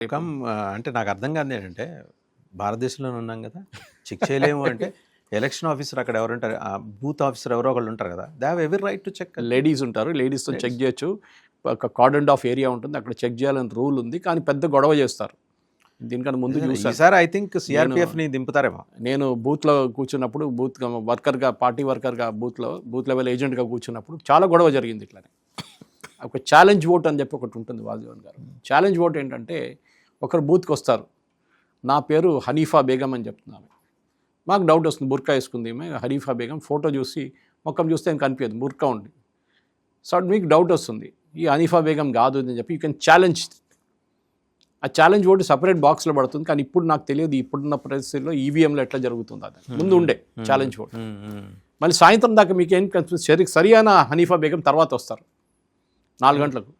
అంటే నాకు అర్థం కాదు ఏంటంటే భారతదేశంలోనే ఉన్నాం కదా, చెక్ చేయలేము అంటే ఎలక్షన్ ఆఫీసర్ అక్కడ ఎవరు ఉంటారు, ఆ బూత్ ఆఫీసర్ ఎవరో ఒకళ్ళు ఉంటారు కదా, they have every right to check. Ladies ఉంటారు, లేడీస్తో చెక్ చేయొచ్చు. ఒక కార్డన్ ఆఫ్ ఏరియా ఉంటుంది, అక్కడ చెక్ చేయాలని రూల్ ఉంది. కానీ పెద్ద గొడవ చేస్తారు. దీనికన్నా ముందు చూసారు సార్, ఐ థింక్ సిఆర్పిఎఫ్ని దింపుతారేమో. నేను బూత్లో కూర్చున్నప్పుడు, బూత్ వర్కర్గా, పార్టీ వర్కర్గా, బూత్ లెవెల్ ఏజెంట్గా కూర్చున్నప్పుడు చాలా గొడవ జరిగింది ఇట్లానే. ఒక ఛాలెంజ్ ఓట్ అని చెప్పి ఒకటి ఉంటుంది వాసుదేవన్ గారు. ఛాలెంజ్ ఓట్ ఏంటంటే, ఒకరు బూత్కి వస్తారు, నా పేరు హనీఫా బేగం అని చెప్తున్నాను. మాకు డౌట్ వస్తుంది, బుర్కా వేసుకుంది హనీఫా బేగం. ఫోటో చూసి మొక్కం చూస్తే ఏం కనిపించదు, బుర్కా ఉంది. సో మీకు డౌట్ వస్తుంది, ఈ హనీఫా బేగం కాదు అని చెప్పి యూ కెన్ ఛాలెంజ్. ఆ ఛాలెంజ్ ఓటు సపరేట్ బాక్స్లో పడుతుంది. కానీ ఇప్పుడు నాకు తెలియదు ఇప్పుడున్న పరిస్థితుల్లో ఈవీఎంలో ఎట్లా జరుగుతుంది. అది ముందు ఉండే ఛాలెంజ్ ఓటు. మళ్ళీ సాయంత్రం దాకా మీకు ఏం సరైన హనీఫా బేగం తర్వాత వస్తారు 4 గంటలకు.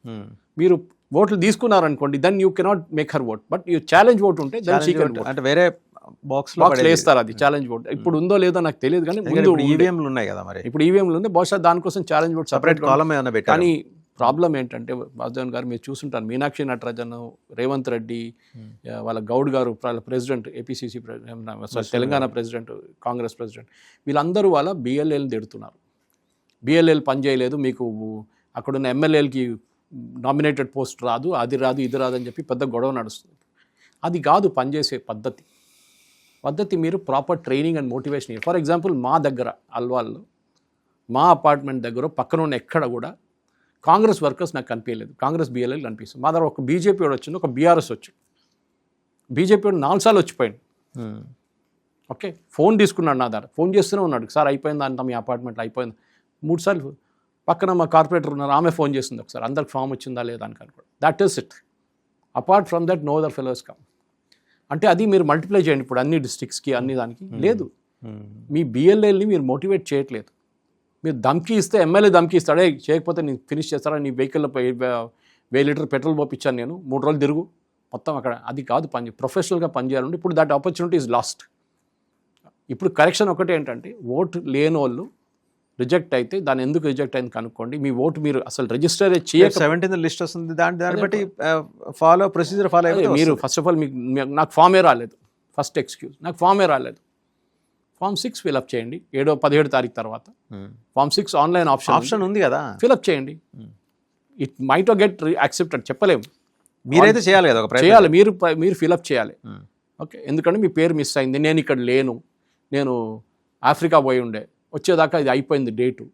మీరు ఓట్లు తీసుకున్నారనుకోండి, then you cannot make her vote. But you challenge vote ఉంటే దెన్ షీ కెన్ ఓట్. అంటే వేరే బాక్స్ వేస్తారు, అది ఛాలెంజ్ ఓట్. ఇప్పుడు ఉందో లేదో నాకు తెలియదు, కానీ ముందు ఈవీఎంలు ఉన్నాయి కదా. మరి ఇప్పుడు ఈవీఎంలు ఉంది, బహుశా దానికోసం ఛాలెంజ్ ఓట్ సపరేట్ కాలం ఏమైనా పెట్టారు. కానీ ప్రాబ్లం ఏంటంటే వాసుదేవన్ గారు, మీరు చూసుంటారు, మీనాక్షి నటరాజన్, రేవంత్ రెడ్డి, వాళ్ళ గౌడ్ గారు president, APCC president, Telangana president, Congress president, వీళ్ళందరూ వాళ్ళ బిఎల్ఏని తిడుతున్నారు. బిఎల్ఏలు పనిచేయలేదు, మీకు అక్కడున్న ఎమ్మెల్యేలకి నామినేటెడ్ పోస్ట్ రాదు, అది రాదు, ఇది రాదు అని చెప్పి పెద్ద గొడవ నడుస్తుంది. అది కాదు పనిచేసే పద్ధతి. మీరు proper training and motivation. For example, మా దగ్గర అల్వాల్లో, మా అపార్ట్మెంట్ దగ్గర పక్కన ఉన్న ఎక్కడ కూడా కాంగ్రెస్ వర్కర్స్ నాకు కనిపించలేదు, కాంగ్రెస్ బిఎల్ఏలు కనిపిస్తుంది. మా దగ్గర ఒక బీజేపీ వాడు వచ్చింది, ఒక బీఆర్ఎస్ వచ్చి, బీజేపీ వాడు 4 సార్లు వచ్చిపోయాడు. ఓకే, ఫోన్ తీసుకున్నాడు నా దగ్గర, ఫోన్ చేస్తూనే ఉన్నాడు, సార్ అయిపోయింది అంత మీ అపార్ట్మెంట్లో అయిపోయింది. 3 సార్లు. పక్కన మా కార్పొరేటర్ ఉన్నారు, ఆమె ఫోన్ చేస్తుంది ఒకసారి, అందరికి ఫామ్ వచ్చిందా లేదా అని కనుకోండి. That is it. Apart from that no other fellows come. అంటే అది మీరు మల్టిప్లై చేయండి ఇప్పుడు అన్ని డిస్ట్రిక్ట్స్కి, అన్ని దానికి లేదు. మీ బిఎల్ఏల్ని మీరు మోటివేట్ చేయట్లేదు. మీరు ధమ్కి ఇస్తే, ఎమ్మెల్యే ధమ్కి ఇస్తాడే, చేయకపోతే నేను ఫినిష్ చేస్తారా, నీ వెహికల్లో 1000 లీటర్ పెట్రోల్ పోపించాను నేను, 3 రోజులు తిరుగు మొత్తం అక్కడ. అది కాదు పని, ప్రొఫెషనల్గా పనిచేయాలంటే. ఇప్పుడు దట్ ఆపర్చునిటీ ఈజ్ లాస్ట్. ఇప్పుడు కరెక్షన్ ఒకటే ఏంటంటే, ఓటు లేని వాళ్ళు రిజెక్ట్ అయితే దాన్ని ఎందుకు రిజెక్ట్ అయింది కనుక్కోండి. మీ ఓటు మీరు అసలు రిజిస్టర్ చేయక 17th లిస్ట్ వస్తుంది, దాన్ని బట్టి ప్రొసీజర్ ఫాలో అయితే మీరు ఫస్ట్ ఆఫ్ ఆల్ నాకు ఫామే రాలేదు, ఫస్ట్ ఎక్స్క్యూజ్, నాకు ఫామే రాలేదు. ఫామ్ 6 ఫిలప్ చేయండి 17 తారీఖు తర్వాత. ఫామ్ 6 ఆన్లైన్ ఆప్షన్ ఉంది కదా, ఫిలప్ చేయండి. ఇట్ మైట్ గెట్ యాక్సెప్టెడ్, చెప్పలేము. మీరైతే చేయాలి కదా, చేయాలి, మీరు ఫిలప్ చేయాలి. ఓకే, ఎందుకంటే మీ పేరు మిస్ అయింది, నేను ఇక్కడ లేను, నేను ఆఫ్రికా పోయి ఉండే, వచ్చేదాకా ఇది అయిపోయింది డేటు.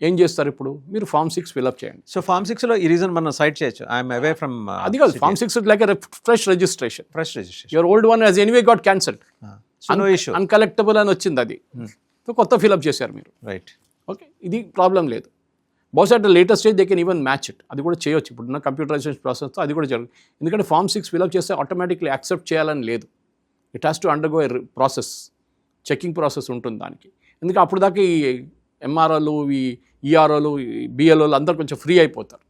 ఏం చేస్తారు ఇప్పుడు? మీరు ఫామ్ 6 ఫిలప్ చేయండి. సో ఫామ్ 6లో ఈ రీజన్ మనం సైట్ చేయొచ్చు, ఐఎమ్ అవే ఫ్రమ్. అది కాదు, form 6 like fresh registration. Your old one has anyway got cancelled, uncollectable అని వచ్చింది, అది కొత్త ఫిలప్ చేశారు మీరు. రైట్, ఓకే, ఇది ప్రాబ్లం లేదు. బహుశా at latest stage they can even match it. అది కూడా చేయొచ్చు ఇప్పుడున్న కంప్యూటరైజేషన్ ప్రాసెస్తో, అది కూడా జరుగుతుంది. ఎందుకంటే ఫామ్ 6 ఫిలప్ చేస్తే ఆటోమేటిక్లీ యాక్సెప్ట్ చేయాలని లేదు. It has to undergo a process, checking process ఉంటుంది దానికి. ఎందుకంటే అప్పుడు దాకా ఈ ఎంఆర్ఓలు, ఈ ఈఆర్ఓలు, బిఎల్ఓలు అందరూ కొంచెం ఫ్రీ అయిపోతారు.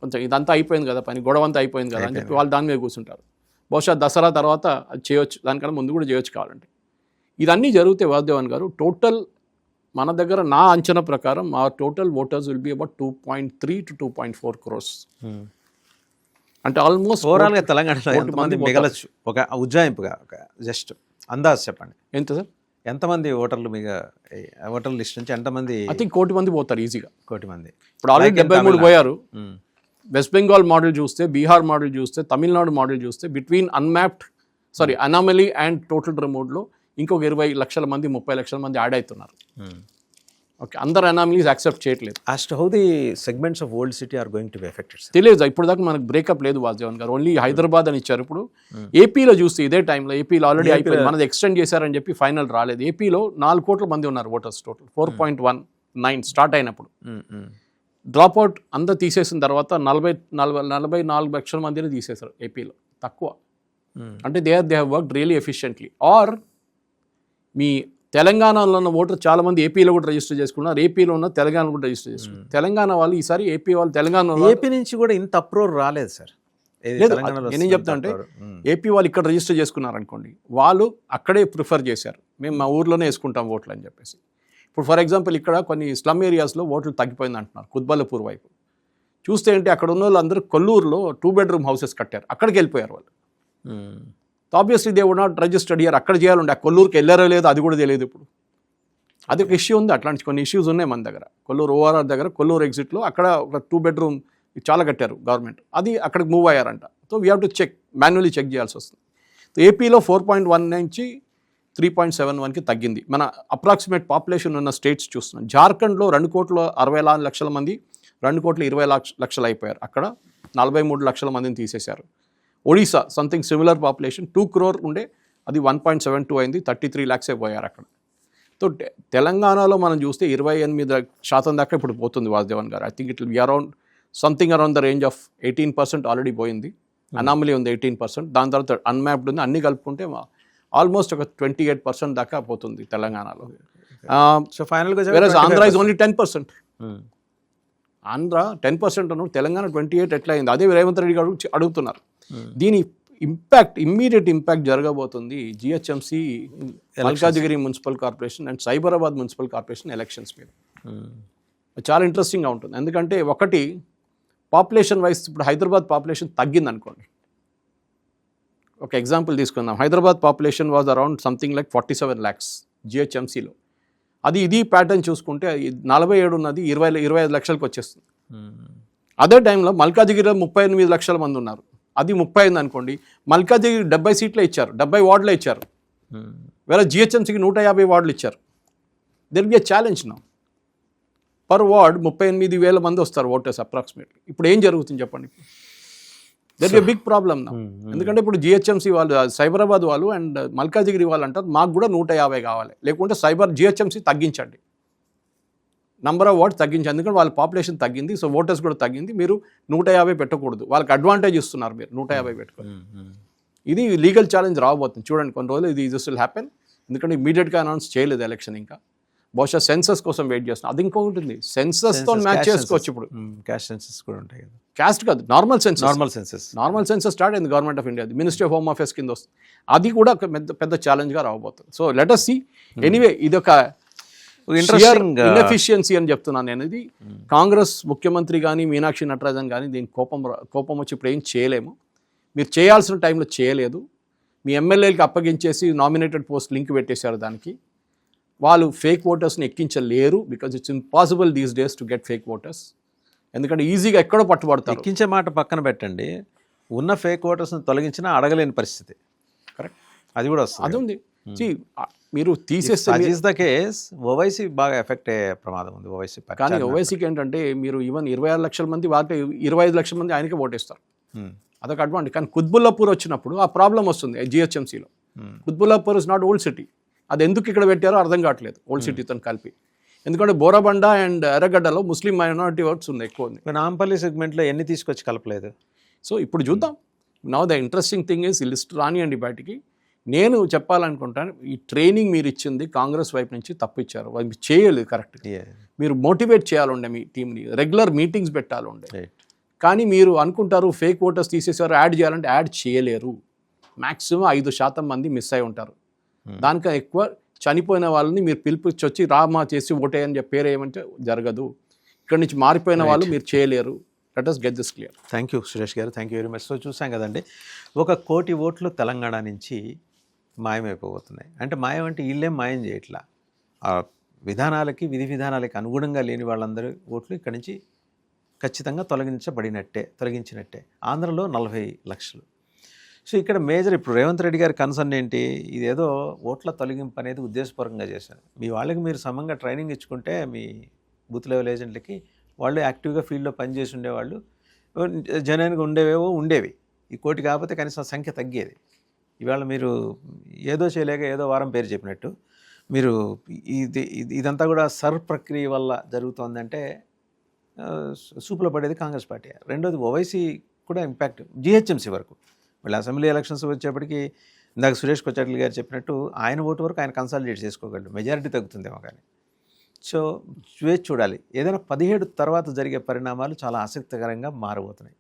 కొంచెం ఇదంతా అయిపోయింది కదా, పని గొడవ అంతా అయిపోయింది కదా అని చెప్పి వాళ్ళు దాని మీద కూర్చుంటారు. బహుశా దసరా తర్వాత అది చేయొచ్చు, దానికన్నా ముందు కూడా చేయొచ్చు కావాలంటే. ఇదన్నీ జరిగితే వాసుదేవన్ గారు, టోటల్ మన దగ్గర నా అంచనా ప్రకారం మా total voters will be about 2.3 to 2.4 crores. అంటే ఆల్మోస్ట్ ఓవరాల్గా తెలంగాణలో ఎంతమంది మిగలచ్చు? ఒక ఉజ్జాయింపుగా ఒక జస్ట్ అందాజ్ చెప్పండి. ఎంత సార్, ఎంతమంది ఓటర్లు ఓటర్ లిస్ట్ నుంచి ఎంతమంది? ఐ థింక్ 1 కోటి మంది పోతారు ఈజీగా. 1 కోటి మంది. ఇప్పుడు ఆల్రెడీ 73 పోయారు. వెస్ట్ బెంగాల్ మోడల్ చూస్తే, బీహార్ మోడల్ చూస్తే, తమిళనాడు మోడల్ చూస్తే, బిట్వీన్ అనామలీ అండ్ టోటల్ రిమోట్లో ఇంకొక 20 లక్షల మంది, 30 లక్షల మంది యాడ్ అవుతున్నారు. ఓకే, అందరు అనామలీస్ యాక్సెప్ట్ చేయట్లేదు. As to how the segments of old city are going to be affected తెలియదు. ఇప్పుడు దాకా మనకు బ్రేకప్ లేదు వాసుదేవన్ గారు, ఓన్లీ హైదరాబాద్ అని ఇచ్చారు. ఇప్పుడు ఏపీలో చూస్తే ఇదే టైంలో ఏపీలో ఆల్రెడీ అయిపోయింది, మనది ఎక్స్టెండ్ చేశారని చెప్పి ఫైనల్ రాలేదు. ఏపీలో 4 కోట్ల మంది ఉన్నారు ఓటర్స్, టోటల్ 4.19 స్టార్ట్ అయినప్పుడు. డ్రాప్ అవుట్ అంతా తీసేసిన తర్వాత 44 లక్షల మందిని తీసేశారు ఏపీలో, తక్కువ. అంటే they have worked really efficiently. Or మీ తెలంగాణలో ఉన్న ఓటర్ చాలా మంది ఏపీలో కూడా రిజిస్టర్ చేసుకున్నారు, ఏపీలో ఉన్న తెలంగాణలో కూడా రిజిస్టర్ చేసుకున్నారు. తెలంగాణ వాళ్ళు ఈసారి ఏపీ వాళ్ళు, తెలంగాణ ఏపీ నుంచి కూడా ఇంత అప్రూవల్ రాలేదు సార్. నేనేం చెప్తా అంటే, ఏపీ వాళ్ళు ఇక్కడ రిజిస్టర్ చేసుకున్నారు అనుకోండి, వాళ్ళు అక్కడే ప్రిఫర్ చేశారు, మేము మా ఊర్లోనే వేసుకుంటాం ఓట్లు అని చెప్పేసి. ఇప్పుడు ఫర్ ఎగ్జాంపుల్ ఇక్కడ కొన్ని స్లమ్ ఏరియాస్లో ఓట్లు తగ్గిపోయింది అంటున్నారు, కుత్బల్లాపూర్ వైపు. చూస్తే ఏంటి అక్కడ ఉన్న వాళ్ళందరూ కొల్లూరులో 2 bedroom హౌసెస్ కట్టారు, అక్కడికి వెళ్ళిపోయారు వాళ్ళు. Obviously they would not registered here, అక్కడ చేయాలండి. ఆ కొల్లూరుకి వెళ్ళారో లేదో అది కూడా తెలియదు ఇప్పుడు. అది ఒక ఇష్యూ ఉంది, అట్లాంటి కొన్ని ఇష్యూస్ ఉన్నాయి మన దగ్గర. కొల్లూరు ORR దగ్గర కొల్లూరు ఎగ్జిట్లో అక్కడ ఒక 2 bedroom చాలా కట్టారు గవర్నమెంట్, అది అక్కడికి మూవ్ అయ్యారంట. So we have to check, manually check చేయాల్సి వస్తుంది. ఏపీలో 4.1 నుంచి 3.71కి తగ్గింది. మన అప్రాక్సిమేట్ పాపులేషన్ ఉన్న స్టేట్స్ చూస్తున్నాం. జార్ఖండ్లో 2,64,00,000 మంది 2,20,00,000 అయిపోయారు, అక్కడ 43 లక్షల మందిని తీసేశారు. Odisha something similar population 2 crore ఉండే, అది 1.72 అయింది, 33 lakhs పోయారు అక్కడ. సో తెలంగాణలో మనం చూస్తే 28% దాకా ఇప్పుడు పోతుంది వాసుదేవన్ గారు. I think it will be around something around the range of 18% already పోయింది. అనామలీ ఉంది 18%, దాని తర్వాత అన్మ్యాప్డ్ ఉంది, అన్ని కలుపుకుంటే ఆల్మోస్ట్ ఒక 28% దాకా పోతుంది తెలంగాణలో. సో ఫైనల్గా ఆంధ్ర ఇస్ ఓన్లీ 10%. ఆంధ్ర 10% అన్నాడు, తెలంగాణ 28 ఎట్లా అయింది? అదే రేవంత్ రెడ్డి గారు అడుగుతున్నారు. దీని ఇంపాక్ట్, ఇమ్మీడియట్ ఇంపాక్ట్ జరగబోతుంది GHMC, Malkajgiri municipal corporation and Cyberabad municipal corporation elections మీద. చాలా ఇంట్రెస్టింగ్గా ఉంటుంది, ఎందుకంటే ఒకటి పాపులేషన్ వైజ్ ఇప్పుడు హైదరాబాద్ పాపులేషన్ తగ్గింది అనుకోండి. ఒక ఎగ్జాంపుల్ తీసుకుందాం, Hyderabad population was around something like 47 lakhs జిహెచ్ఎంసీలో. అది ఇది ప్యాటర్న్ చూసుకుంటే 47 ఉన్నది 25 లక్షలకు వచ్చేస్తుంది. అదే టైంలో మల్కాజిగిరిలో 38 లక్షల మంది ఉన్నారు, అది 30 అయింది అనుకోండి. మల్కాజిగిరి 70 సీట్లే ఇచ్చారు, 70 వార్డులే ఇచ్చారు, వేరే జిహెచ్ఎంసీకి 150 వార్డులు ఇచ్చారు. There be a challenge now. Per ward 38,000 మంది వస్తారు ఓటర్స్ అప్రాక్సిమేట్లీ. ఇప్పుడు ఏం జరుగుతుంది చెప్పండి? There be a big problem now. ఎందుకంటే ఇప్పుడు జిహెచ్ఎంసీ వాళ్ళు, సైబరాబాద్ వాళ్ళు అండ్ మల్కాజిగిరి వాళ్ళు అంటారు మాకు కూడా 150 కావాలి, లేకుంటే జిహెచ్ఎంసీ తగ్గించండి, నంబర్ ఆఫ్ వార్డ్స్ తగ్గించండి, ఎందుకంటే వాళ్ళ పాపులేషన్ తగ్గింది, సో ఓటర్స్ కూడా తగ్గింది, మీరు 150 పెట్టకూడదు, వాళ్ళకి అడ్వాంటేజ్ ఇస్తున్నారు మీరు 150 పెట్టుకొని. ఇది లీగల్ ఛాలెంజ్ రాబోతుంది చూడండి కొన్ని రోజులు. ఇది దిస్ విల్ హ్యాపెన్, ఎందుకంటే ఇమీడియట్గా అనౌన్స్ చేయలేదు ఎలక్షన్ ఇంకా. బహుశా సెన్సస్ కోసం వెయిట్ చేస్తున్నాం. అది ఇంకొకటి ఉంది, సెన్సస్తో మ్యాచ్ చేసుకోవచ్చు. ఇప్పుడు క్యాస్ట్ సెన్సస్ కూడా ఉంటాయి కదా, క్యాస్ట్ కాదు, నార్మల్ సెన్సస్ స్టార్ట్ అయింది government of India, ministry of home affairs కింద వస్తుంది. అది కూడా ఒక పెద్ద ఛాలెంజ్గా రాబోతుంది. So let us see. Anyway ఇది ఒక ఇన్ఎఫిషియన్సీ అని చెప్తున్నాను నేను. ఇది కాంగ్రెస్ ముఖ్యమంత్రి కానీ మీనాక్షి నటరాజన్ కానీ దీని కోపం వచ్చి ఇప్పుడు ఏం చేయలేము. మీరు చేయాల్సిన టైంలో చేయలేదు, మీ ఎమ్మెల్యేలకి అప్పగించేసి నామినేటెడ్ పోస్ట్ లింక్ పెట్టేశారు దానికి. వాళ్ళు ఫేక్ ఓటర్స్ని ఎక్కించలేరు, because it's impossible these days to get fake voters. ఎందుకంటే ఈజీగా ఎక్కడో పట్టుబడతారు. ఎక్కించే మాట పక్కన పెట్టండి, ఉన్న ఫేక్ ఓటర్స్ని తొలగించినా అడగలేని పరిస్థితి. కరెక్ట్, అది కూడా వస్తుంది. అది ఉంది. మీరు తీసేస్తే ఈజ్ ద కేస్, ఓవైసీ బాగా ఎఫెక్ట్ అయ్యే ప్రమాదం ఉంది. ఓవైసీ కానీ ఓవైసీకి ఏంటంటే మీరు ఈవెన్ 26 లక్షల మంది వాటి 25 లక్షల మంది ఆయనకే ఓటేస్తారు, అదొక అడ్వాంటేజ్. కానీ కుత్బుల్లాపూర్ వచ్చినప్పుడు ఆ ప్రాబ్లం వస్తుంది జిహెచ్ఎంసీలో. Qutbullapur is not old city, అది ఎందుకు ఇక్కడ పెట్టారో అర్థం కావట్లేదు ఓల్డ్ సిటీతో కలిపి. ఎందుకంటే బోరబండ అండ్ ఎర్రగడ్డలో ముస్లిం మైనారిటీ ఓట్స్ ఉంది ఎక్కువ ఉంది. నాంపల్లి సెగ్మెంట్లో ఎన్ని తీసుకొచ్చి కలపలేదు. సో ఇప్పుడు చూద్దాం. Now the interesting thing is, ఈ లిస్ట్ రానియండి బయటికి. నేను చెప్పాలనుకుంటాను, ఈ ట్రైనింగ్ మీరు ఇచ్చింది కాంగ్రెస్ వైపు నుంచి తప్పిచ్చారు, వాళ్ళు చేయలేదు కరెక్ట్. మీరు మోటివేట్ చేయాలండే మీ టీంని, రెగ్యులర్ మీటింగ్స్ పెట్టాలండే. కానీ మీరు అనుకుంటారు ఫేక్ ఓటర్స్ తీసేసారు, యాడ్ చేయాలంటే యాడ్ చేయలేరు. మ్యాక్సిమం 5% మంది మిస్ అయి ఉంటారు. దానికన్నా ఎక్కువ చనిపోయిన వాళ్ళని మీరు పిలిపించొచ్చి రామా చేసి ఓటేయని చెప్పి పేరు ఏమంటే జరగదు. ఇక్కడి నుంచి మారిపోయిన వాళ్ళు మీరు చేయలేరు. Let us get this clear. Thank you Suresh garu, thank you very much. So చూసాం కదండి, 1 కోటి ఓట్లు తెలంగాణ నుంచి మాయమైపోతున్నాయి. అంటే మాయం అంటే వీళ్ళేం మాయం చేయట్లా, ఆ విధానాలకి విధి విధానాలకి అనుగుణంగా లేని వాళ్ళందరూ ఓట్లు ఇక్కడి నుంచి ఖచ్చితంగా తొలగించినట్టే. ఆంధ్రలో 40 లక్షలు. సో ఇక్కడ మేజర్ ఇప్పుడు రేవంత్ రెడ్డి గారి కన్సర్న్ ఏంటి, ఇదేదో ఓట్ల తొలగింపు అనేది ఉద్దేశపూర్వకంగా చేశారు. మీ వాళ్ళకి మీరు సమంగా ట్రైనింగ్ ఇచ్చుకుంటే మీ బూత్ లెవెల్ ఏజెంట్లకి, వాళ్ళు యాక్టివ్గా ఫీల్డ్లో పనిచేసి ఉండేవాళ్ళు, జనానికి ఉండేవి. ఈ కోటి కాకపోతే కనీసం సంఖ్య తగ్గేది. ఇవాళ మీరు ఏదో చేయలేక ఏదో వారం పేరు చెప్పినట్టు మీరు ఇదంతా కూడా ప్రక్రియ వల్ల జరుగుతోందంటే సూపులో పడేది కాంగ్రెస్ పార్టీ. రెండోది ఓవైసీ కూడా ఇంపాక్ట్ జిహెచ్ఎంసీ వరకు. మళ్ళీ అసెంబ్లీ ఎలక్షన్స్ వచ్చేప్పటికి ఇందాక సురేష్ కొచ్చాట్ల గారు చెప్పినట్టు ఆయన ఓటు వరకు ఆయన కన్సాలిడేట్ చేసుకోగలడు, మెజారిటీ తగ్గుతుందేమో కానీ. సో చూడాలి. ఏదైనా 17 తర్వాత జరిగే పరిణామాలు చాలా ఆసక్తికరంగా మారబోతున్నాయి.